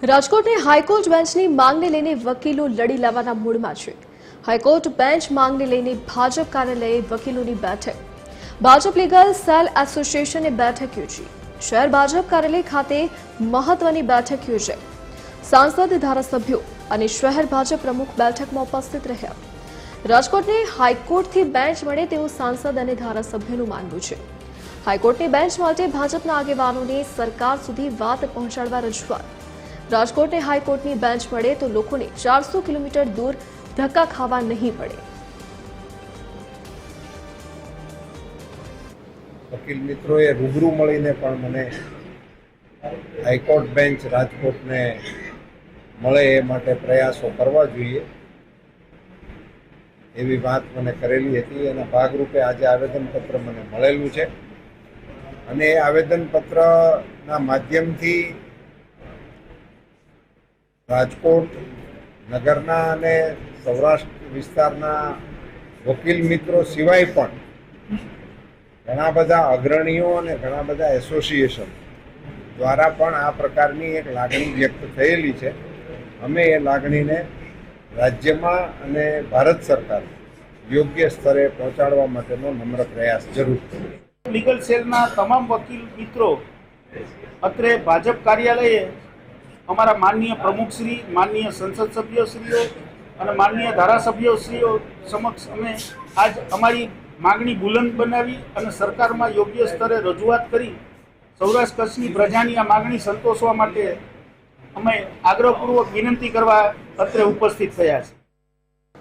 રાજકોટની હાઈકોર્ટ બેન્ચની માંગને લઈને વકીલો લડી લેવાના મૂડમાં છે। હાઈકોર્ટ બેન્ચ માંગને લઈને ભાજપ કાર્યાલયે વકીલોની બેઠક। ભાજપ લીગલ સેલ એસોસિએશને બેઠક યોજી। શહેર ભાજપ કાર્યાલય ખાતે મહત્વની બેઠક યોજાઈ। સાંસદ, ધારાસભ્યો અને શહેર ભાજપ પ્રમુખ બેઠકમાં ઉપસ્થિત રહ્યા। રાજકોટને હાઈકોર્ટથી બેન્ચ મળે તેવું સાંસદ અને ધારાસભ્યોનું માનવું છે। હાઈકોર્ટની બેન્ચ માટે ભાજપના આગેવાનોને સરકાર સુધી વાત પહોંચાડવા રજૂઆત। રાજકોટને હાઈકોર્ટની બેન્ચ મળે તો લોકોને 400 કિલોમીટર દૂર ધક્કા ખાવા નહીં પડે। વકીલ મિત્રોએ રૂબરૂ મળીને પણ મને હાઈકોર્ટ બેન્ચ રાજકોટને મળે એ માટે પ્રયાસો કરવા જોઈએ એવી વાત મને કરેલી હતી। એના ભાગરૂપે આજે આવેદનપત્ર મને મળેલું છે અને એ આવેદનપત્રના માધ્યમથી રાજકોટ નગરના અને સૌરાષ્ટ્ર વિસ્તારના વકીલ મિત્રો સિવાય પણ ઘણા બધા અગ્રણીઓ અને ઘણા બધા એસોસિએશન દ્વારા પણ આ પ્રકારની એક લાગણી વ્યક્ત થયેલી છે। અમે એ લાગણીને રાજ્યમાં અને ભારત સરકાર યોગ્ય સ્તરે પહોંચાડવા માટેનો નમ્ર પ્રયાસ જરૂર કરીએ। લીગલ સેલના તમામ વકીલ મિત્રો અત્રે ભાજપ કાર્યાલયે અમારા માનનીય પ્રમુખશ્રી, માનનીય સંસદ સભ્યશ્રીઓ અને માનનીય ધારાસભ્યશ્રીઓ સમક્ષ અમે આજ અમારી માગણી બુલંદ બનાવી અને સરકારમાં યોગ્ય સ્તરે રજૂઆત કરી સૌરાષ્ટ્ર કચ્છની પ્રજાની આ માગણી સંતોષવા માટે અમે આગ્રહપૂર્વક વિનંતી કરવા અત્રે ઉપસ્થિત થયા છે।